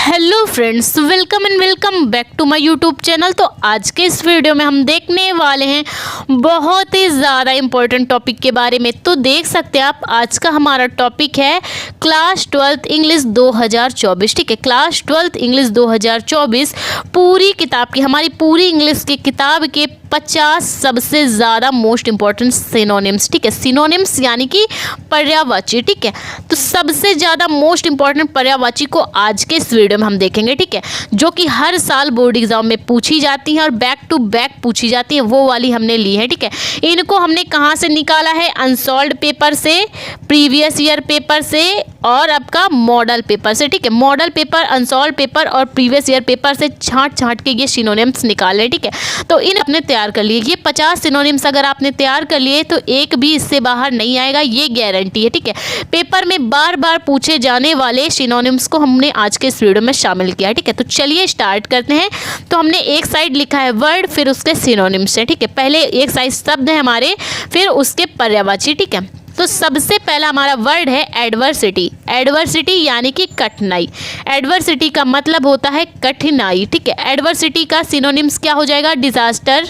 Hello friends, welcome back to my YouTube channel. तो आज के इस वीडियो में हम देखने वाले हैं बहुत ही ज़्यादा इम्पोर्टेंट टॉपिक के बारे में। तो देख सकते हैं आप, आज का हमारा टॉपिक है क्लास 12th इंग्लिश 2024। ठीक है, क्लास 12th इंग्लिश 2024 पूरी किताब की, हमारी पूरी इंग्लिश की किताब के 50 सबसे ज़्यादा मोस्ट इम्पॉर्टेंट सिनोनिम्स। ठीक है, सिनोनिम्स यानी कि पर्यायवाची। ठीक है, तो सबसे ज़्यादा मोस्ट इम्पॉर्टेंट पर्यायवाची को आज के इस वीडियो में हम देखेंगे। ठीक है, जो कि हर साल बोर्ड एग्जाम में पूछी जाती हैं और बैक टू बैक पूछी जाती है, वो वाली हमने ली है। ठीक है, इनको हमने कहाँ से निकाला है? अनसॉल्व्ड पेपर से, प्रीवियस ईयर पेपर से और आपका मॉडल पेपर से। ठीक है, मॉडल पेपर, अनसॉल्व्ड पेपर और प्रीवियस ईयर पेपर से छांट के ये सिनोनिम्स निकाले। ठीक है, तो इन अपने तैयार कर लिए। ये 50 सिनोनिम्स अगर आपने तैयार कर लिए तो एक भी इससे बाहर नहीं आएगा, ये गारंटी है। ठीक है, पेपर में बार बार पूछे जाने वाले सिनोनिम्स को हमने आज के इस वीडियो में शामिल किया है। ठीक है, तो चलिए स्टार्ट करते हैं। तो हमने एक साइड लिखा है वर्ड, फिर उसके सिनोनिम्स है। ठीक है, पहले एक साइड शब्द है हमारे, फिर उसके पर्यायवाची। ठीक है, तो सबसे पहला हमारा वर्ड है एडवर्सिटी। एडवर्सिटी यानी कि कठिनाई। एडवर्सिटी का मतलब होता है कठिनाई। ठीक है, एडवर्सिटी का सिनोनिम्स क्या हो जाएगा? डिजास्टर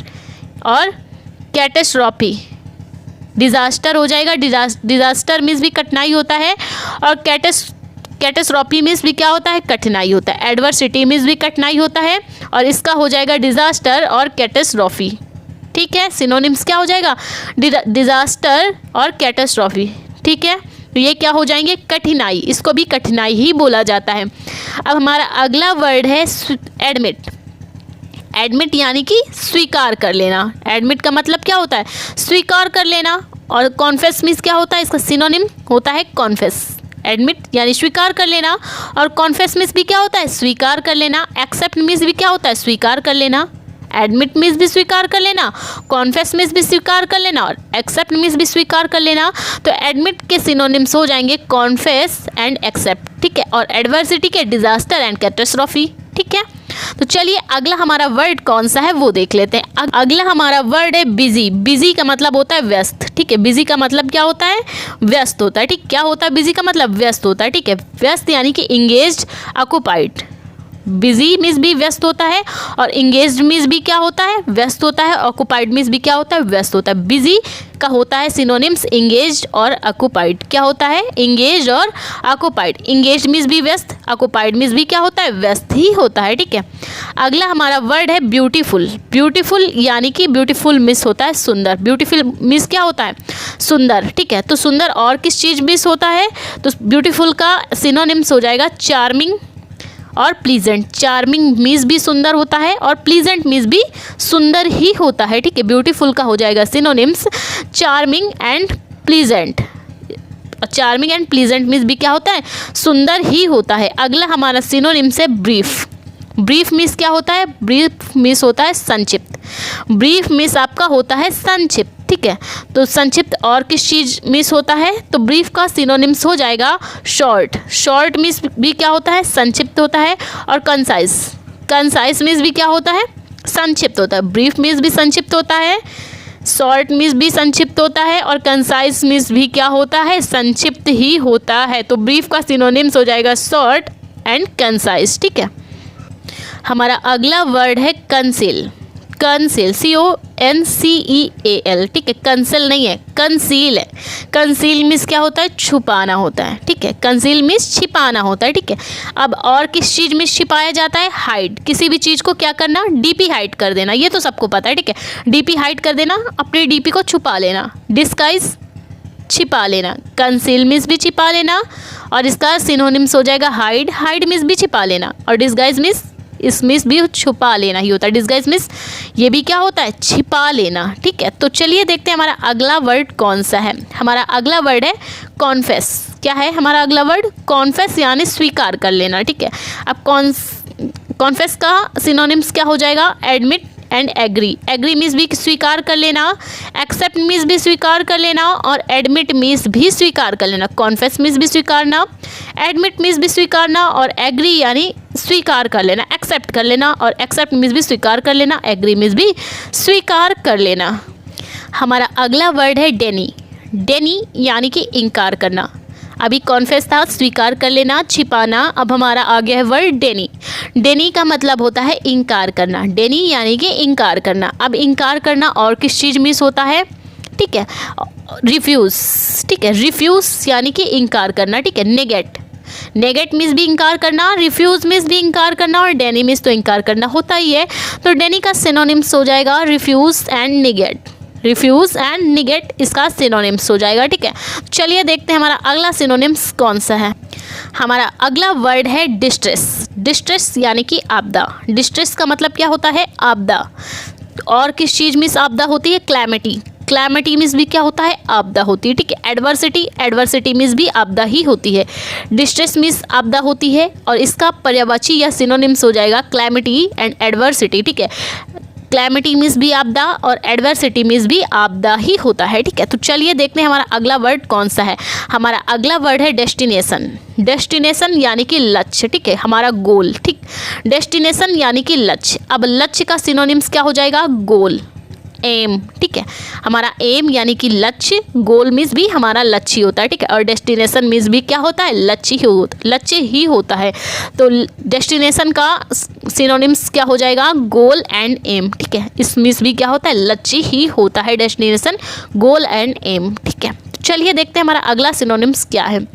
और कैटास्ट्रॉफी। डिजास्टर हो जाएगा, डिजास्टर मीन्स भी कठिनाई होता है, और कैटास्ट्रॉफी मीन्स भी क्या होता है? कठिनाई होता है। एडवर्सिटी मीन्स भी कठिनाई होता है और इसका हो जाएगा डिजास्टर और कैटास्ट्रॉफी। ठीक है, सिनोनिम्स क्या हो जाएगा? डिजास्टर और कैटास्ट्रॉफी। ठीक है, तो ये क्या हो जाएंगे? कठिनाई। इसको भी कठिनाई ही बोला जाता है। अब हमारा अगला वर्ड है एडमिट। एडमिट यानी कि स्वीकार कर लेना। एडमिट का मतलब क्या होता है? स्वीकार कर लेना। और कॉन्फेस मीन्स क्या होता है? इसका सिनोनिम होता है कॉन्फेस। एडमिट यानी स्वीकार कर लेना, और कॉन्फेस मीन्स भी क्या होता है? स्वीकार कर लेना। एक्सेप्ट मीन्स भी क्या होता है? स्वीकार कर लेना। एडमिट मीन्स भी स्वीकार कर लेना, कॉन्फेस मीन्स भी स्वीकार कर लेना और एक्सेप्ट मीन्स भी स्वीकार कर लेना। तो एडमिट के सिनोनिम्स हो जाएंगे कॉन्फेस एंड एक्सेप्ट। ठीक है, और एडवर्सिटी के डिजास्टर एंड कैटास्ट्रॉफी। ठीक है, तो चलिए अगला हमारा वर्ड कौन सा है वो देख लेते हैं। अगला हमारा वर्ड है बिजी। बिजी का मतलब होता है व्यस्त। ठीक है, बिजी का मतलब क्या होता है? व्यस्त होता है। ठीक, क्या होता है बिजी का मतलब? व्यस्त होता है। ठीक है, व्यस्त यानी कि इंगेज्ड, ऑक्युपाइड। बिजी मीन्स भी व्यस्त होता है, और इंगेज्ड मीन्स भी क्या होता है? व्यस्त होता है। ऑक्युपाइड मीन्स भी क्या होता है? व्यस्त होता है। बिजी का होता है सिनोनिम्स इंगेज्ड और ऑक्युपाइड। क्या होता है? इंगेज्ड और ऑक्युपाइड। इंगेज्ड मीन्स भी व्यस्त, ऑक्युपाइड मीन्स भी क्या होता है? व्यस्त ही होता है। ठीक है, अगला हमारा वर्ड है ब्यूटीफुल। ब्यूटीफुल यानी कि ब्यूटीफुल मिस होता है सुंदर। ब्यूटीफुल मिस क्या होता है? सुंदर। ठीक है, तो सुंदर और किस चीज़ मिस होता है? तो ब्यूटीफुल का सिनोनिम्स हो जाएगा चार्मिंग और प्लीजेंट। चार्मिंग मीन्स भी सुंदर होता है और प्लीजेंट मीन्स भी सुंदर ही होता है। ठीक है, ब्यूटीफुल का हो जाएगा synonyms charming and pleasant. Charming and pleasant means भी क्या होता है? सुंदर ही होता है। अगला हमारा सिनोनिम्स है ब्रीफ। ब्रीफ मीन्स क्या होता है? ब्रीफ मीन्स होता है संक्षिप्त। ब्रीफ मीन्स आपका होता है संक्षिप्त। ठीक है, तो संक्षिप्त और किस चीज़ मिस होता है? तो ब्रीफ का सिनोनिम्स हो जाएगा शॉर्ट। शॉर्ट मीन्स भी क्या होता है? संक्षिप्त होता है। और कंसाइज। कंसाइज मीन्स भी क्या होता है? संक्षिप्त होता है। ब्रीफ मीन्स भी संक्षिप्त होता है, शॉर्ट मीन्स भी संक्षिप्त होता है, और कंसाइज मीन्स भी क्या होता है? संक्षिप्त ही होता है। तो ब्रीफ का सिनोनिम्स हो जाएगा शॉर्ट एंड कंसाइज। ठीक है, हमारा अगला वर्ड है कंसील। Conceal, CONCEAL। ठीक है, कंसील नहीं है, कंसील है। कंसील मीन्स क्या होता है? छुपाना होता है। ठीक है, कंसील मीन्स छिपाना होता है। ठीक है, अब और किस चीज़ में छिपाया जाता है? हाइड। किसी भी चीज़ को क्या करना? डीपी हाइड कर देना। ये तो सबको पता है। ठीक है, डीपी हाइड कर देना, अपनी डीपी को छुपा लेना। डिस्गाइज छिपा लेना। कंसील मीन्स भी छिपा लेना, और इसका सिनोनिम्स हो जाएगा हाइड। हाइड मीन्स भी छिपा लेना, और डिस्गाइज मीन्स इस मिस भी छुपा लेना ही होता है। डिस्गाइज मिस ये भी क्या होता है? छिपा लेना। ठीक है, तो चलिए देखते हैं हमारा अगला वर्ड कौन सा है। हमारा अगला वर्ड है कॉन्फेस। क्या है हमारा अगला वर्ड? कॉन्फेस यानी स्वीकार कर लेना। ठीक है, अब कॉन्फेस का सिनोनिम्स क्या हो जाएगा? Admit and agree. Agree means भी स्वीकार कर लेना, एक्सेप्ट मीन्स भी स्वीकार कर लेना, और एडमिट मीन्स भी स्वीकार कर लेना। कॉन्फेस मीन्स भी स्वीकारना, एडमिट मीन्स भी स्वीकारना, और एग्री यानी स्वीकार कर लेना, एक्सेप्ट कर लेना, और एक्सेप्ट मीन्स भी स्वीकार कर लेना, एग्री मीन्स भी स्वीकार कर लेना। हमारा अगला वर्ड है डेनी। डेनी यानी कि इनकार करना। अभी कॉन्फेस था स्वीकार कर लेना, छिपाना। अब हमारा आ गया है वर्ड डेनी। डेनी का मतलब होता है इनकार करना। डेनी यानी कि इनकार करना। अब इनकार करना और किस चीज़ मिस होता है, ठीक है, रिफ्यूज़, ठीक है, रिफ्यूज़ यानी कि इनकार करना, ठीक है। नेगेट, नेगेट मीन्स भी इनकार करना, रिफ्यूज़ मीन्स भी इनकार करना और डेनी मीन्स तो इनकार करना होता ही है। तो डेनी का सिनोनिम्स हो जाएगा refuse and negate. Refuse and negate इसका सिनोनिम्स हो जाएगा, ठीक है। चलिए देखते हैं हमारा अगला सिनोनिम्स कौन सा है। हमारा अगला वर्ड है डिस्ट्रेस। डिस्ट्रेस यानी कि आपदा। डिस्ट्रेस का मतलब क्या होता है, आपदा। और किस चीज़ में आपदा होती है, क्लैमिटी। क्लैमिटी मीन्स भी क्या होता है, आपदा होती है, ठीक है। एडवर्सिटी, एडवर्सिटी मीन्स भी आपदा ही होती है। डिस्ट्रेस मीन्स आपदा होती है और इसका पर्यायवाची या सिनोनिम्स हो जाएगा क्लैमिटी एंड एडवर्सिटी, ठीक है। क्लैमिटी मीन्स भी आपदा और एडवर्सिटी मीन्स भी आपदा ही होता है, ठीक है। तो चलिए देखते हैं हमारा अगला वर्ड कौन सा है। हमारा अगला वर्ड है डेस्टिनेशन। डेस्टिनेशन यानी कि लक्ष्य, ठीक है, हमारा गोल, ठीक। डेस्टिनेशन यानी कि लक्ष्य। अब लक्ष्य का सिनोनिम्स क्या हो जाएगा, गोल, एम, ठीक है। हमारा एम यानी कि लक्ष्य, गोल मीन्स भी हमारा लक्ष्य होता है, ठीक है। और डेस्टिनेशन मीन्स भी क्या होता है, लक्ष्य ही होता है। तो डेस्टिनेशन का सिनोनिम्स क्या हो जाएगा, गोल एंड एम, ठीक है। इस मीन्स भी क्या होता है, लक्ष्य ही होता है, डेस्टिनेशन, गोल एंड एम, ठीक है। चलिए देखते हैं हमारा अगला सिनोनिम्स क्या है।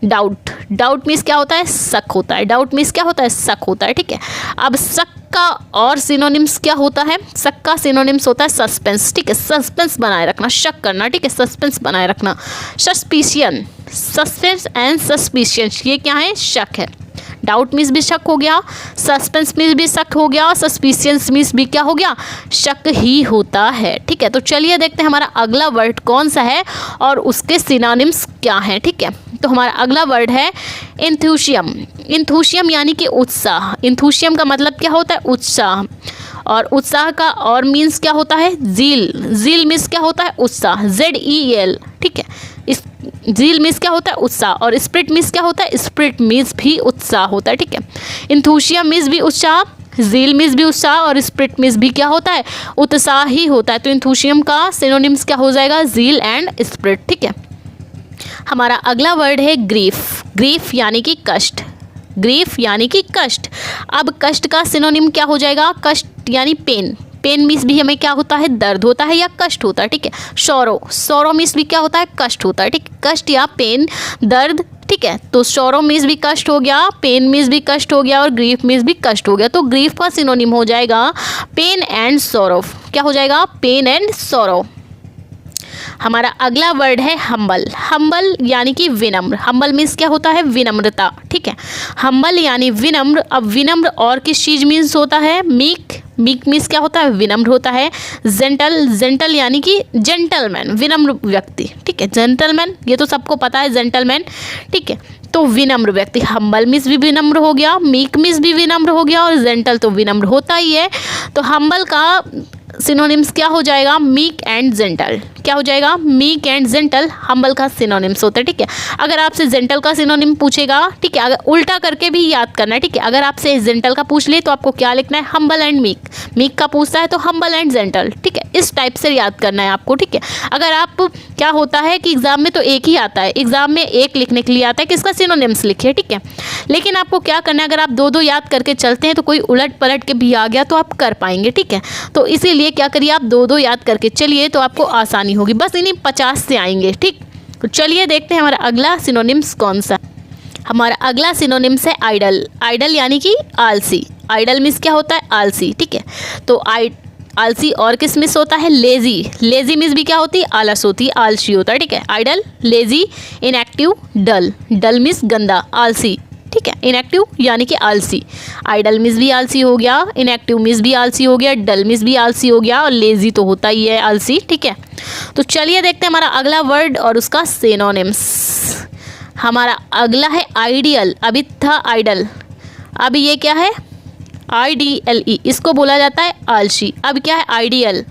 डाउट। डाउट मीन्स क्या होता है, शक होता है। डाउट मीन्स क्या होता है, शक होता है, ठीक है। अब शक का और सिनोनिम्स क्या होता है, शक का सिनोनिम्स होता है सस्पेंस, ठीक है। सस्पेंस बनाए रखना, शक करना, ठीक है, सस्पेंस बनाए रखना। सस्पिशियन, सस्पेंस एंड सस्पिशियन ये क्या है, शक है। डाउट मीन्स भी शक हो गया, सस्पेंस मीन्स भी शक हो गया, सस्पिशियंस मीन्स भी क्या हो गया, शक ही होता है, ठीक है। तो चलिए देखते हैं हमारा अगला वर्ड कौन सा है और उसके सिनोनिम्स क्या हैं, ठीक है। तो हमारा अगला वर्ड है एंथुसियम। एंथुसियम यानी कि उत्साह। एंथुसियम का मतलब क्या होता है, उत्साह। और उत्साह का और मीन्स क्या होता है, जील। जील मीन्स क्या होता है, उत्साह, ZEL, ठीक है। इस जील मीन्स क्या होता है, उत्साह। और स्पिरिट मीन्स क्या होता है, स्पिरिट मीन्स भी उत्साह होता है, ठीक है। एंथुसियम मीन्स भी उत्साह, जील मीन्स भी उत्साह और स्पिरिट मीन्स भी क्या होता है, उत्साह ही होता है। तो एंथुसियम का सिनोनिम्स क्या हो जाएगा, जील एंड स्पिरिट, ठीक है। हमारा अगला वर्ड है ग्रीफ। ग्रीफ यानी कि कष्ट। ग्रीफ यानी कि कष्ट। अब कष्ट का सिनोनिम क्या हो जाएगा, कष्ट यानी पेन। पेन मीन्स भी हमें क्या होता है, दर्द होता है या कष्ट होता है, ठीक है। सौरो, सौरो मीन्स भी क्या होता है, कष्ट होता है, ठीक। कष्ट या पेन, दर्द, ठीक है। तो सौरो मीन्स भी कष्ट हो गया, पेन मीन्स भी कष्ट हो गया और ग्रीफ मीन्स भी कष्ट हो गया। तो ग्रीफ का सिनोनिम हो जाएगा पेन एंड सौरो। क्या हो जाएगा, पेन एंड सौरो। हमारा अगला वर्ड है हम्बल। हम्बल यानी कि विनम्र। हम्बल मीन्स क्या होता है, विनम्रता, ठीक है। हम्बल यानी विनम्र। अब विनम्र और किस चीज़ मीन्स होता है, मीक। मीक मीन्स क्या होता है, विनम्र होता है। जेंटल, जेंटल यानी कि जेंटलमैन, विनम्र व्यक्ति, ठीक है। जेंटलमैन ये तो सबको पता है, जेंटलमैन, ठीक है। तो विनम्र व्यक्ति, हम्बल मीन्स भी विनम्र हो गया, मीक मीन्स भी विनम्र हो गया और जेंटल तो विनम्र होता ही है। तो हम्बल का सिनोनिम्स क्या हो जाएगा, मीक एंड जेंटल। क्या हो जाएगा, मीक एंड जेंटल हम्बल का सिनोनिम्स होता है, ठीक है। अगर आपसे जेंटल का सिनोनिम पूछेगा, ठीक है, अगर उल्टा करके भी याद करना है, ठीक है। अगर आपसे जेंटल का पूछ ले तो आपको क्या लिखना है, हम्बल एंड मीक। मीक का पूछता है तो हम्बल एंड जेंटल, ठीक है। इस टाइप से याद करना है आपको, ठीक है। अगर आप क्या होता है कि एग्जाम में तो एक ही आता है, एग्जाम में एक लिखने के लिए आता है कि इसका सिनोनिम्स लिखिए, ठीक है। लेकिन आपको क्या करना है, अगर आप दो दो याद करके चलते हैं तो कोई उलट पलट के भी आ गया तो आप कर पाएंगे, ठीक है। तो इसीलिए क्या करिए, आप दो दो याद करके चलिए तो आपको आसानी होगी। बस इन्हीं 50 से आएंगे, ठीक। तो चलिए देखते हैं हमारा अगला सिनोनिम्स कौन सा। हमारा अगला सिनोनिम्स है आइडल। आइडल यानी कि आलसी। आइडल मीन्स क्या होता है, आलसी, ठीक है। तो आलसी और किस मिस होता है, लेजी। लेजी मीन्स भी क्या होती है, आलस होती है, आलसी होता है, ठीक है। आइडल, लेजी, इनएक्टिव, डल। डल मीन्स गंदा, आलसी, ठीक है। इनएक्टिव यानी कि आलसी। आइडल मीन्स भी आलसी हो गया, इनएक्टिव मीन्स भी आलसी हो गया, डल मीन्स भी आलसी हो गया और लेजी तो होता ही है आलसी, ठीक है। तो चलिए देखते हैं हमारा अगला वर्ड और उसका सिनोनिम्स। हमारा अगला है आइडियल। अभी था आइडल, अब ये क्या है, IDLE, इसको बोला जाता है आलसी। अब क्या है, आइडियल।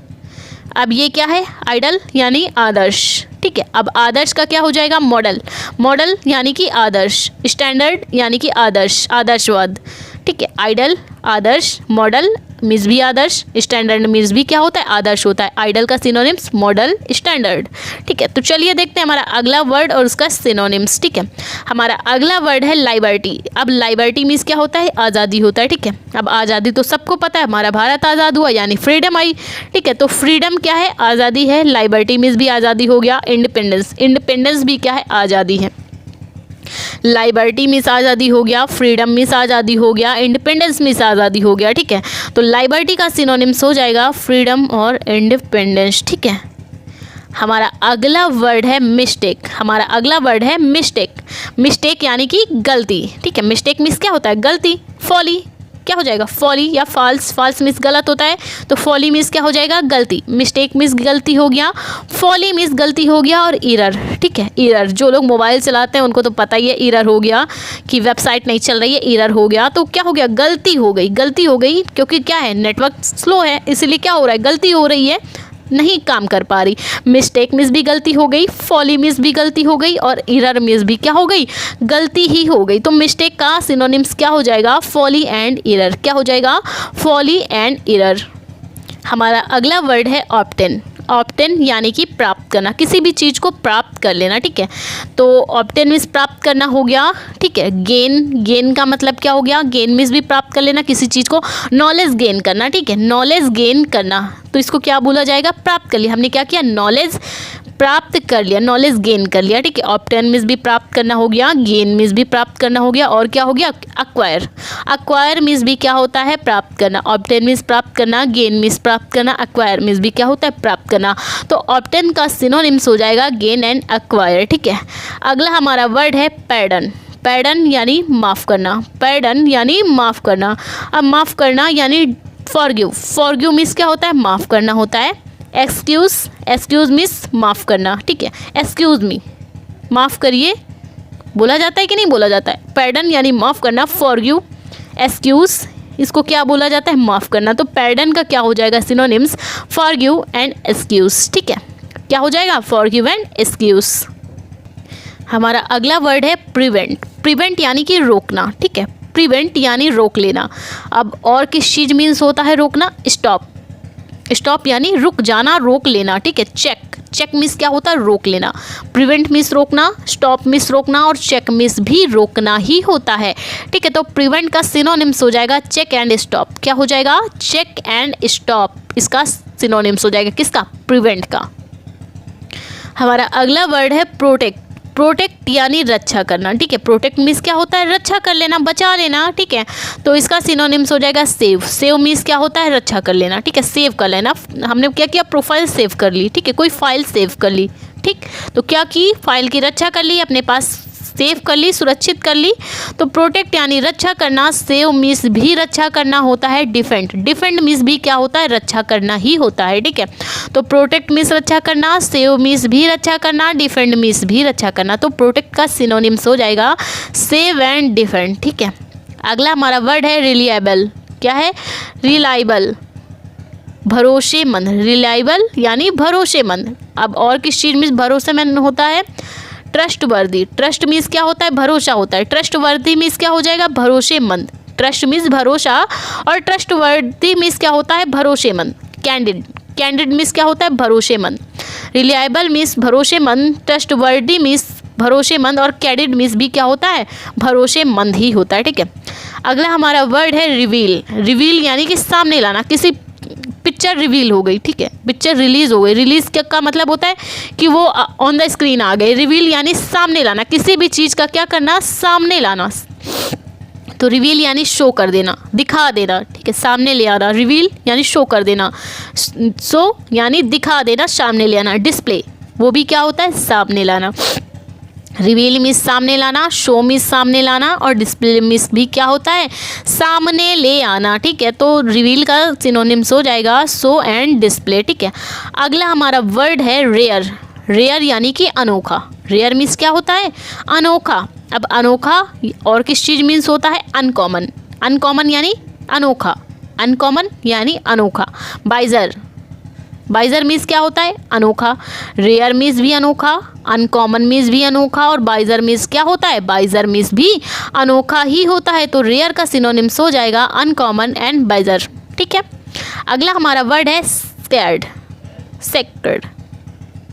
अब ये क्या है, आइडल यानी आदर्श, ठीक है। अब आदर्श का क्या हो जाएगा, मॉडल। मॉडल यानी कि आदर्श, स्टैंडर्ड यानी कि आदर्श, आदर्शवाद, ठीक है। आइडल, आदर्श, मॉडल, मीन्स भी आदर्श, स्टैंडर्ड मीन्स भी क्या होता है, आदर्श होता है। आइडल का सिनोनिम्स मॉडल, स्टैंडर्ड। ठीक है, तो चलिए देखते हैं हमारा अगला वर्ड और उसका सिनोनिम्स। ठीक है, हमारा अगला वर्ड है लाइबर्टी। अब लाइबर्टी मीन्स क्या होता है, आज़ादी होता है। ठीक है, अब आज़ादी तो सबको पता है, हमारा भारत आज़ाद हुआ यानी फ्रीडम आई। ठीक है, तो फ्रीडम क्या है, आज़ादी है। लाइबर्टी मीन्स भी आज़ादी हो गया। इंडिपेंडेंस, इंडिपेंडेंस भी क्या है, आज़ादी है। लाइबर्टी मीन्स आज़ादी हो गया, फ्रीडम मीन्स आज़ादी हो गया, इंडिपेंडेंस मीन्स आज़ादी हो गया। ठीक है, तो लाइबर्टी का सिनोनिम्स हो जाएगा फ्रीडम और इंडिपेंडेंस। ठीक है, हमारा अगला वर्ड है मिस्टेक। हमारा अगला वर्ड है मिस्टेक। मिस्टेक यानी कि गलती। ठीक है, मिस्टेक मीन्स क्या होता है, गलती। फॉली क्या हो जाएगा, फॉली या फाल्स, फाल्स मीन्स गलत होता है, तो फॉली मीन्स क्या हो जाएगा, गलती। मिस्टेक मीन्स गलती हो गया, फॉली मीन्स गलती हो गया, और एरर। ठीक है, एरर, जो लोग मोबाइल चलाते हैं उनको तो पता ही है, एरर हो गया कि वेबसाइट नहीं चल रही है, एरर हो गया, तो क्या हो गया, गलती हो गई। गलती हो गई क्योंकि क्या है, नेटवर्क स्लो है, इसलिए क्या हो रहा है, गलती हो रही है, नहीं काम कर पा रही। मिस्टेक मिस भी गलती हो गई, फॉली मिस भी गलती हो गई, और एरर मिस भी क्या हो गई, गलती ही हो गई। तो मिस्टेक का सिनोनिम्स क्या हो जाएगा, फॉली एंड एरर। क्या हो जाएगा, फॉली एंड एरर। हमारा अगला वर्ड है ऑब्टेन। ऑब्टेन यानी कि प्राप्त करना, किसी भी चीज़ को प्राप्त कर लेना। ठीक है, तो ऑब्टेन मीन्स प्राप्त करना हो गया। ठीक है, गेन, गेन का मतलब क्या हो गया, गेन मीन्स भी प्राप्त कर लेना, किसी चीज़ को नॉलेज गेन करना। ठीक है, नॉलेज गेन करना, तो इसको क्या बोला जाएगा, प्राप्त कर लिया। हमने क्या किया, नॉलेज प्राप्त कर लिया, नॉलेज गेन कर लिया। ठीक है, ऑब्टेन मीन्स भी प्राप्त करना हो गया, गेन मीन्स भी प्राप्त करना हो गया, और क्या हो गया, अक्वायर। अक्वायर मीन्स भी क्या होता है, प्राप्त करना। ऑब्टेन मीन्स प्राप्त करना, गेन मीन्स प्राप्त करना, अक्वायर मीन्स भी क्या होता है, प्राप्त करना। तो ऑब्टेन का सिनोनिम्स हो जाएगा गेन एंड अक्वायर। ठीक है, अगला हमारा वर्ड है पैर्डन। पैर्डन यानी माफ़ करना, पैर्डन यानी माफ़ करना। अब माफ़ करना यानी फॉरगिव। फॉरगिव मीन्स क्या होता है, माफ़ करना होता है। एक्सक्यूज़, एक्सक्यूज़ मीन्स माफ़ करना। ठीक है, एक्सक्यूज़ मी, माफ़ करिए, बोला जाता है कि नहीं बोला जाता है, पैर्डन यानी माफ़ करना। फॉरगिव, एक्सक्यूज़, इसको क्या बोला जाता है, माफ़ करना। तो पैर्डन का क्या हो जाएगा सिनोनिम्स, फॉरगिव एंड एक्सक्यूज़। ठीक है, क्या हो जाएगा, फॉरगिव एंड एक्सक्यूज़। हमारा अगला वर्ड है प्रिवेंट। प्रिवेंट यानी कि रोकना। ठीक है, प्रिवेंट यानी रोक लेना। अब और किस चीज़ मीन्स होता है रोकना, स्टॉप। स्टॉप यानी रुक जाना, रोक लेना। ठीक है, चेक, चेक मीन्स क्या होता है, रोक लेना। प्रिवेंट मीन्स रोकना, स्टॉप मीन्स रोकना, और चेक मीन्स भी रोकना ही होता है। ठीक है, तो प्रिवेंट का सिनोनिम्स हो जाएगा चेक एंड स्टॉप। क्या हो जाएगा, चेक एंड स्टॉप, इसका सिनोनिम्स हो जाएगा किसका, प्रिवेंट का। हमारा अगला वर्ड है प्रोटेक्ट। प्रोटेक्ट यानी रक्षा करना। ठीक है, प्रोटेक्ट मीन्स क्या होता है, रक्षा कर लेना, बचा लेना। ठीक है, तो इसका सिनोनिम्स हो जाएगा सेव। सेव मीन्स क्या होता है, रक्षा कर लेना। ठीक है, सेव कर लेना, हमने क्या किया, प्रोफाइल सेव कर ली। ठीक है, कोई फाइल सेव कर ली। ठीक, तो क्या की, फाइल की रक्षा कर ली, अपने पास सेव कर ली, सुरक्षित कर ली। तो प्रोटेक्ट यानी रक्षा करना, सेव मीन्स भी रक्षा करना होता है। डिफेंड, डिफेंड मीन्स भी क्या होता है, रक्षा करना ही होता है। ठीक है, तो प्रोटेक्ट मीन्स रक्षा करना, सेव मीन्स भी रक्षा करना, डिफेंड मीन्स भी रक्षा करना। तो प्रोटेक्ट का सिनोनिम्स हो जाएगा सेव एंड डिफेंड। ठीक है, अगला हमारा वर्ड है रिलायबल। क्या है, रिलायबल, भरोसेमंद। रिलायबल यानी भरोसेमंद। अब और किस चीज़ में भरोसेमंद होता है, ट्रस्ट वर्दी। ट्रस्ट मीन्स क्या होता है, भरोसा होता है। ट्रस्ट वर्दी मीन्स क्या हो जाएगा, भरोसेमंद। ट्रस्ट मीन्स भरोसा, और ट्रस्ट वर्दी मीन्स क्या होता है, भरोसेमंद। कैंडिड, कैंडिड मीन्स क्या होता है, भरोसेमंद। रिलायबल मीन्स भरोसेमंद, ट्रस्ट वर्दी मीन्स भरोसेमंद, और कैंडिड मीन्स भी क्या होता है, भरोसेमंद ही होता है। ठीक है, अगला हमारा वर्ड है रिवील। रिवील यानी कि सामने लाना, किसी पिक्चर रिवील हो गई। ठीक है, पिक्चर रिलीज़ हो गई। रिलीज़ का मतलब होता है कि वो ऑन द स्क्रीन आ गए। रिवील यानी सामने लाना, किसी भी चीज़ का क्या करना, सामने लाना। तो रिवील यानी शो कर देना, दिखा देना। ठीक है, सामने ले आना। रिवील यानी शो कर देना, शो यानी दिखा देना, सामने ले आना। डिस्प्ले, वो भी क्या होता है, सामने लाना। रिवील मीन्स सामने लाना, शो मीन्स सामने लाना, और डिस्प्ले मीन्स भी क्या होता है, सामने ले आना। ठीक है, तो रिवील का सिनोनिम्स हो जाएगा शो एंड डिस्प्ले। ठीक है, अगला हमारा वर्ड है रेयर। रेयर यानी कि अनोखा। रेयर मीन्स क्या होता है, अनोखा। अब अनोखा और किस चीज़ मीन्स होता है, अनकॉमन। अनकॉमन यानी अनोखा, अनकॉमन यानी अनोखा। बाइजर, बाइजर मीन्स क्या होता है, अनोखा। रेयर मीन्स भी अनोखा, अनकॉमन मीन्स भी अनोखा, और बाइजर मीन्स क्या होता है, बाइजर मीन्स भी अनोखा ही होता है। तो रेयर का सिनोनिम्स हो जाएगा अनकॉमन एंड बाइजर। ठीक है। अगला हमारा वर्ड है स्कैर्ड, सेक्रेड,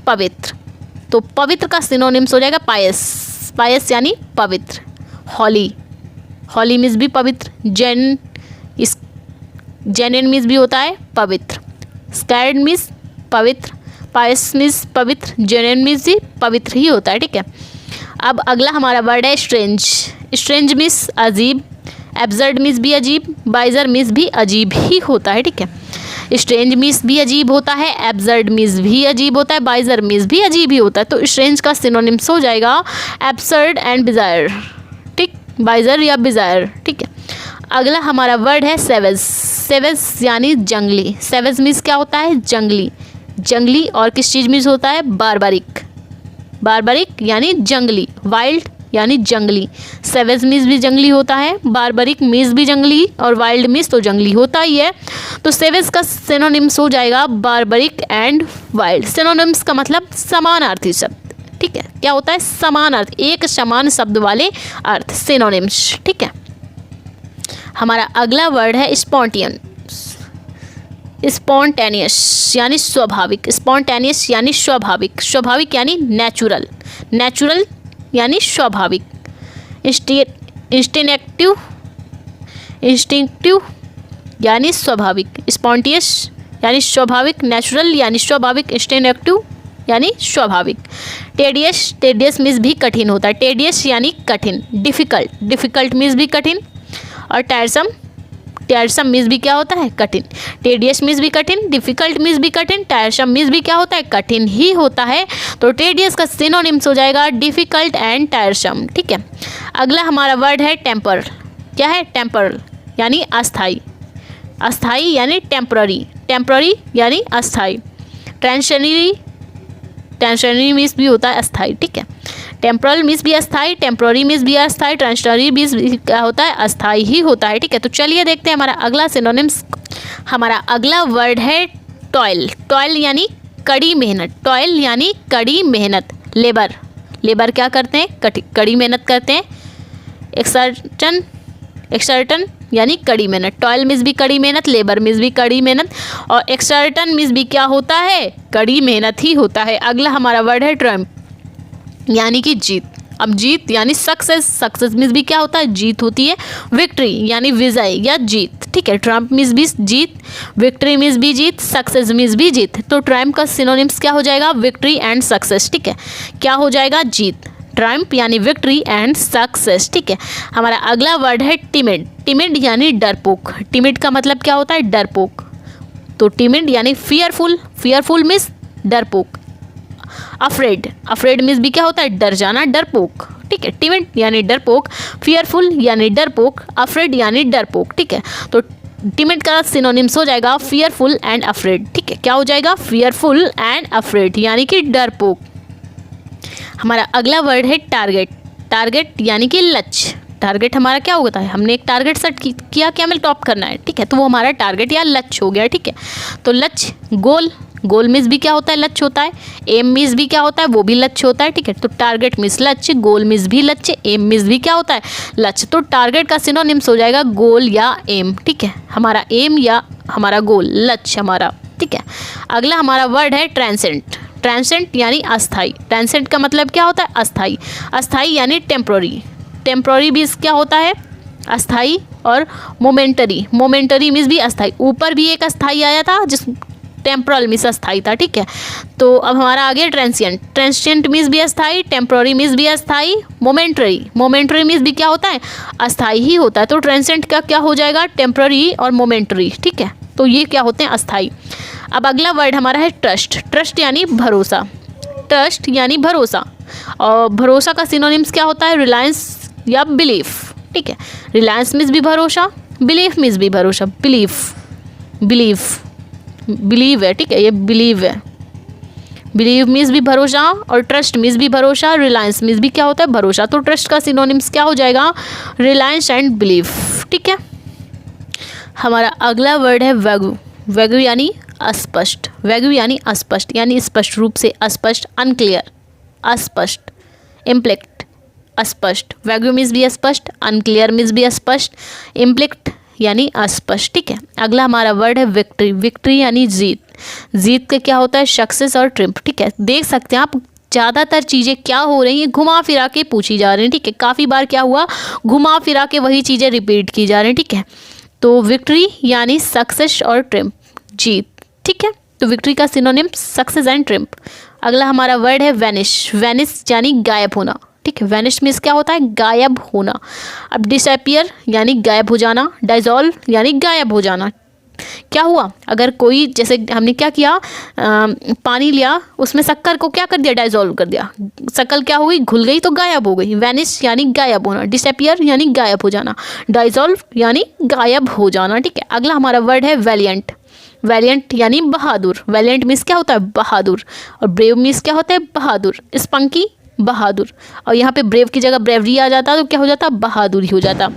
पवित्र। तो पवित्र का सिनोनिम्स हो जाएगा पायस, पायस यानी पवित्र। हॉली, हॉली मीन्स भी पवित्र। जेन्युइन मीन्स भी होता है पवित्र। स्कैर्ड मीन्स पवित्र, पायस मीन्स पवित्र, जेन्युइन मीन्स भी पवित्र ही होता है, ठीक है। अब अगला हमारा वर्ड है स्ट्रेंज। स्ट्रेंज मीन्स अजीब, एब्सर्ड मीन्स भी अजीब, बाइजर मीन्स भी अजीब ही होता है, ठीक है। स्ट्रेंज मीन्स भी अजीब होता है, एब्सर्ड मीन्स भी अजीब होता है, बाइजर मीन्स भी अजीब ही होता है। तो स्ट्रेंज का सिनोनिम्स हो जाएगा एब्सर्ड एंड बिजायर, ठीक, बाइजर या बिजायर, ठीक है। अगला हमारा वर्ड है सेवेज। सेवेज यानी जंगली। सेवेज मीन्स क्या होता है? जंगली। जंगली और किस चीज़ मीन्स होता है? बारबारिक। बारबारिक यानी जंगली, वाइल्ड यानी जंगली। सेवेज मीन्स भी जंगली होता है, बारबारिक मीन्स भी जंगली और वाइल्ड मीन्स तो जंगली होता ही है। तो सेवेज का सिनोनिम्स हो जाएगा बारबारिक एंड वाइल्ड। सिनोनिम्स का मतलब समानार्थी शब्द, ठीक है। क्या होता है? समानार्थी, एक समान शब्द वाले अर्थ, सिनोनिम्स, ठीक है। हमारा अगला वर्ड है स्पॉन्टेनियस। स्पॉन्टेनियस यानी स्वाभाविक। स्पॉन्टेनियस यानी स्वाभाविक। स्वाभाविक यानी नेचुरल। नेचुरल यानी स्वाभाविक। इंस्टिंक्टिव, इंस्टिंक्टिव यानी स्वाभाविक। स्पॉन्टेनियस यानी स्वाभाविक, नेचुरल यानी स्वाभाविक, इंस्टिंक्टिव यानी स्वाभाविक। टेडियस, टेडियस मीन्स भी कठिन होता है। टेडियस यानी कठिन। डिफ़िकल्ट, डिफ़िकल्ट मीन्स भी कठिन। और टायरसम, टायरसम मीन्स भी क्या होता है? कठिन। टेडियस मीन्स भी कठिन, डिफ़िकल्ट मीन्स भी कठिन, टायरसम मीन्स भी क्या होता है? कठिन ही होता है। तो टेडियस का सिनोनिम्स हो जाएगा डिफ़िकल्ट एंड टायरसम, ठीक है। अगला हमारा वर्ड है टेम्पर। क्या है? टेम्परल यानी अस्थाई। अस्थाई यानी टेम्पररी। टेम्पररी यानी अस्थाई। ट्रांजिशनरी, ट्रांजिशनरी मीन्स भी होता है अस्थाई, ठीक है। टेम्पोरल मीन्स भी अस्थाई, टेम्पोररी मीन्स भी अस्थाई, ट्रांजिशनरी मीन्स भी क्या होता है? अस्थाई ही होता है, ठीक है। तो चलिए देखते हैं हमारा अगला सिनोनिम्स। हमारा अगला वर्ड है टॉयल। टॉयल यानी कड़ी मेहनत। टॉयल यानी कड़ी मेहनत। लेबर, लेबर क्या करते हैं? कड़ी मेहनत करते हैं। एक्सर्टन, एक्सर्टन यानी कड़ी मेहनत। टॉयल मीन्स भी कड़ी मेहनत, लेबर मीन्स भी कड़ी मेहनत और एक्सर्टन मीन्स भी क्या होता है? कड़ी मेहनत ही होता है। अगला हमारा वर्ड है ट्रम्प यानी कि जीत। अब जीत यानी सक्सेस। सक्सेस मीन्स भी क्या होता है? जीत होती है। विक्ट्री यानी विजय या जीत, ठीक है। ट्रम्प मीन्स भी जीत, विक्ट्री मीन्स भी जीत, सक्सेस मीन्स भी जीत। तो ट्रम्प का सिनोनिम्स क्या हो जाएगा? विक्ट्री एंड सक्सेस, ठीक है। क्या हो जाएगा? जीत। ट्रम्प यानी विक्ट्री एंड सक्सेस, ठीक है। हमारा अगला वर्ड है टिमिड। टिमिड यानी डरपोक। टिमिड का मतलब क्या होता है? डरपोक। तो टिमिड यानी फियरफुल। फियरफुल मीन्स डरपोक। अफ्रेड, अफ्रेड मीन्स भी क्या होता है? डर जाना, डरपोक, ठीक है। टिमिड यानी डरपोक, फियरफुल यानी डरपोक, अफ्रेड यानी डरपोक, ठीक है। तो टिमिड का सिनोनिम्स हो जाएगा फियरफुल एंड अफ्रेड, ठीक है। क्या हो जाएगा? फियरफुल एंड अफ्रेड यानी कि डरपोक। हमारा अगला वर्ड है टारगेट। टारगेट यानी कि लक्ष्य। टारगेट हमारा क्या होता है? हमने एक टारगेट सेट किया कि हमें टॉप करना है, ठीक है। तो वो हमारा टारगेट या लक्ष्य हो गया, ठीक है। तो लक्ष्य, गोल, गोल मीन्स भी क्या होता है? लक्ष्य होता है। एम मीन्स भी क्या होता है? वो भी लक्ष्य होता है, ठीक है। तो टारगेट मीन्स लक्ष्य, गोल मीन्स भी लक्ष्य, एम मीन्स भी क्या होता है? लक्ष्य। तो टारगेट का सिनोनिम्स हो जाएगा गोल या एम, ठीक है। हमारा एम या हमारा गोल, लक्ष्य हमारा, ठीक है। अगला हमारा वर्ड है ट्रांसेंट। ट्रांसेंट यानी अस्थाई। ट्रांसेंट का मतलब क्या होता है? अस्थाई। अस्थाई यानी टेम्पोररी। टेम्पोररी मीन्स क्या होता है? अस्थाई। और मोमेंटरी, मोमेंटरी मीन्स भी अस्थाई। ऊपर भी एक अस्थाई आया था जिस टेम्पोरल मीन्स अस्थाई था, ठीक है। तो अब हमारा आ गया ट्रांसिएंट। ट्रांसिएंट मीन्स भी अस्थाई, टेम्पोररी मीन्स भी अस्थाई, मोमेंटरी, मोमेंटरी मीन्स भी क्या होता है? अस्थाई ही होता है। तो ट्रांसिएंट का क्या हो जाएगा? टेम्पोररी और मोमेंटरी, ठीक है। तो ये क्या होते हैं? अस्थाई। अब अगला वर्ड हमारा है ट्रस्ट। ट्रस्ट यानी भरोसा। ट्रस्ट यानी भरोसा और भरोसा का सिनोनिम्स क्या होता है? रिलायंस या बिलीफ, ठीक है। रिलायंस मीन्स भी भरोसा, बिलीफ मीन्स भी भरोसा। बिलीफ, बिलीफ, बिलीव है, ठीक है। ये बिलीव है। बिलीव मीन्स भी भरोसा और ट्रस्ट मीन्स भी भरोसा, रिलायंस मीन्स भी क्या होता है? भरोसा। तो ट्रस्ट का सिनोनिम्स क्या हो जाएगा? रिलायंस एंड बिलीफ, ठीक है। हमारा अगला वर्ड है वैगू। वैगू यानी अस्पष्ट। वैगू यानी अस्पष्ट यानी स्पष्ट रूप से अस्पष्ट, अनक्लियर, अस्पष्ट, इम्प्लिक्ट, अस्पष्ट। वैगू मीन्स भी अस्पष्ट, अनक्लियर मीन्स भी अस्पष्ट, इम्प्लिक्ट यानी अस्पष्ट, ठीक है। अगला हमारा वर्ड है विक्ट्री। विक्ट्री यानी जीत। जीत का क्या होता है? सक्सेस और ट्रिम्फ, ठीक है। देख सकते हैं आप ज़्यादातर चीज़ें क्या हो रही हैं, घुमा फिरा के पूछी जा रही हैं, ठीक है। काफ़ी बार क्या हुआ, घुमा फिरा के वही चीज़ें रिपीट की जा रही हैं, ठीक है। तो विक्ट्री यानी सक्सेस और ट्रिम्फ, जीत, ठीक है। तो विक्ट्री का सिनोनिम सक्सेस एंड ट्रिम्फ। अगला हमारा वर्ड है वैनिश। वैनिश यानी गायब होना, ठीक है। वैनिश मीन्स क्या होता है? गायब होना। अब डिसअपियर यानी गायब हो जाना। डाइजॉल्व यानी गायब हो जाना। क्या हुआ, अगर कोई, जैसे हमने क्या किया, पानी लिया, उसमें शक्कर को क्या कर दिया? डाइजॉल्व कर दिया। शक्कर क्या हो गई? घुल गई, तो गायब हो गई। वैनिश यानी गायब होना। डिसअपियर यानी गायब हो जाना। डाइजॉल्व यानी गायब हो जाना, ठीक है। अगला हमारा वर्ड है वैलिएंट। वैलिएंट यानी बहादुर। वैलिएंट मीन्स क्या होता है? बहादुर। और ब्रेव मीन्स क्या होता है? बहादुर। स्पंकी, बहादुर। और यहाँ पे ब्रेव की जगह ब्रेवरी आ जाता तो क्या हो जाता? बहादुरी हो जाता।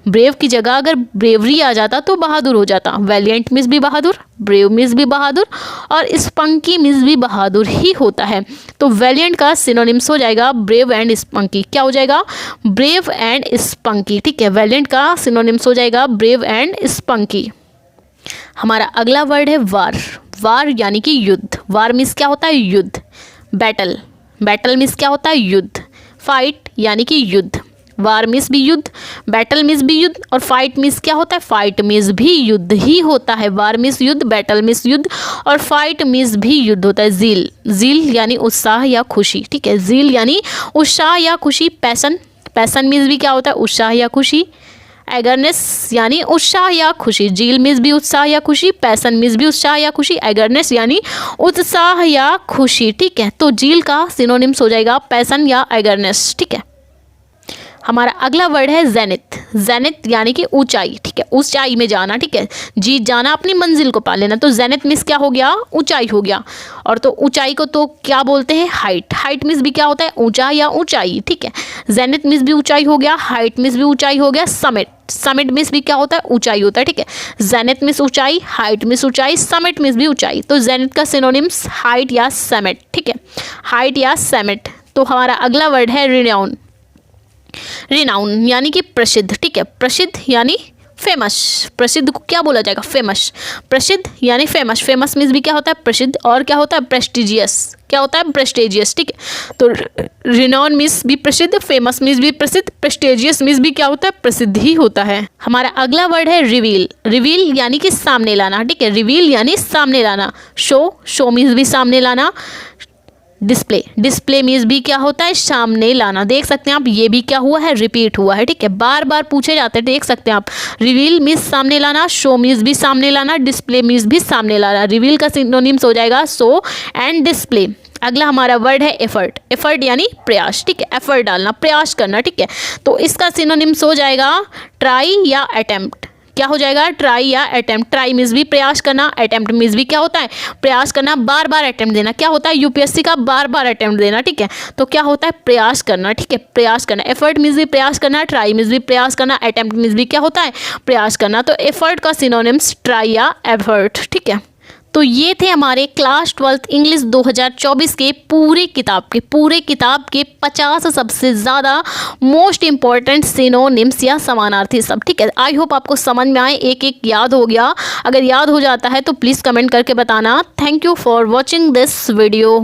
ब्रेव की जगह अगर ब्रेवरी आ जाता तो बहादुर हो जाता। वैलिएंट मीन्स भी बहादुर, ब्रेव मीन्स भी बहादुर, और स्पंकी मीन्स भी बहादुर ही होता है। तो वैलिएंट का सिनोनिम्स हो जाएगा ब्रेव एंड स्पंकी। क्या हो जाएगा? ब्रेव एंड स्पंकी, ठीक है। वैलिएंट का सिनोनिम्स हो जाएगा ब्रेव एंड स्पंकी। हमारा अगला वर्ड है वार। वार यानी कि युद्ध। वार मीन्स क्या होता है? युद्ध। बैटल। बैटल मीन्स क्या होता है? युद्ध। फाइट यानी कि युद्ध। वार मीन्स भी युद्ध, बैटल मीन्स भी युद्ध, और फाइट मीन्स क्या होता है? फाइट मीन्स भी युद्ध ही होता है। वार मीन्स युद्ध, बैटल मीन्स युद्ध, और फाइट मीन्स भी युद्ध होता है। जील। जील यानी उत्साह या खुशी, ठीक है। जील यानी उत्साह या खुशी। पैसन। पैसन मीन्स भी क्या होता है? उत्साह या खुशी। एगरनेस यानी उत्साह या खुशी। जील मीन्स भी उत्साह या खुशी, पैसन मीन्स भी उत्साह या खुशी, एगरनेस यानी उत्साह या खुशी, ठीक है। तो जील का सिनोनिम्स हो जाएगा पैसन या एगरनेस, ठीक है। हमारा अगला वर्ड है जेनिथ। जेनिथ यानी कि ऊंचाई, ठीक है। ऊंचाई में जाना, ठीक है। जीत जाना, अपनी मंजिल को पा लेना। तो जेनिथ मीन्स क्या हो गया? ऊंचाई हो गया। और तो ऊंचाई को तो क्या बोलते हैं? हाइट। हाइट मीन्स भी क्या होता है? ऊंचा या ऊंचाई, ठीक है। जेनिथ मीन्स भी ऊंचाई हो गया, हाइट मीन्स भी ऊंचाई हो गया। समिट। समिट मीन्स भी क्या होता है? ऊंचाई होता है, ठीक है। जेनिथ मीन्स ऊंचाई, हाइट मीन्स ऊंचाई, समिट मीन्स भी ऊंचाई। तो जेनिथ का सिनोनिम्स हाइट या समिट, ठीक है। हाइट या समिट। तो हमारा अगला वर्ड है रिनाउन। रिनाउन यानी कि प्रसिद्ध, ठीक है। प्रसिद्ध यानी फेमस। प्रसिद्ध को क्या बोला जाएगा? फेमस। प्रसिद्ध यानी फेमस। फेमस मीन्स भी क्या होता है? प्रसिद्ध। और क्या होता है? प्रेस्टिजियस। क्या होता है? प्रेस्टिजियस, ठीक है। तो रिनाउन मीन्स भी प्रसिद्ध, फेमस मीन्स भी प्रसिद्ध, प्रेस्टिजियस मीन्स भी क्या होता है? प्रसिद्ध ही होता है। हमारा अगला वर्ड है रिवील। रिवील यानी कि सामने लाना, ठीक है। रिवील यानी सामने लाना। शो। शो मीन्स भी सामने लाना। डिस्प्ले। डिस्प्ले मीन्स भी क्या होता है? सामने लाना। देख सकते हैं आप, ये भी क्या हुआ है? रिपीट हुआ है, ठीक है। बार बार पूछे जाते हैं, देख सकते हैं आप। रिवील मीन्स सामने लाना, शो मीन्स भी सामने लाना, डिस्प्ले मीन्स भी सामने लाना। रिवील का सिनोनिम्स हो जाएगा शो एंड डिस्प्ले। अगला हमारा वर्ड है एफर्ट। एफर्ट यानी प्रयास, ठीक है। एफर्ट डालना, प्रयास करना, ठीक है। तो इसका सिनोनिम्स हो जाएगा ट्राई या अटेम्प्ट। क्या हो जाएगा? ट्राई या अटेम्प्ट। ट्राई मीन्स भी प्रयास करना, अटेम्प्ट मीन्स भी क्या होता है? प्रयास करना, बार बार अटेम्प्ट देना। क्या होता है? यूपीएससी का बार बार अटेम्प्ट देना, ठीक है। तो क्या होता है? प्रयास करना, ठीक है। प्रयास करना। एफर्ट मीन्स भी प्रयास करना, ट्राई मीन्स भी प्रयास करना, अटेम्प्ट मीन्स भी क्या होता है? प्रयास करना। तो एफर्ट का सिनोनिम्स ट्राई या एफर्ट, ठीक है। तो ये थे हमारे क्लास 12th इंग्लिश 2024 के पूरे किताब के 50 सबसे ज़्यादा मोस्ट इंपॉर्टेंट सिनोनिम्स या समानार्थी सब, ठीक है। आई होप आपको समझ में आए, एक एक याद हो गया। अगर याद हो जाता है तो प्लीज़ कमेंट करके बताना। Thank you for watching this video.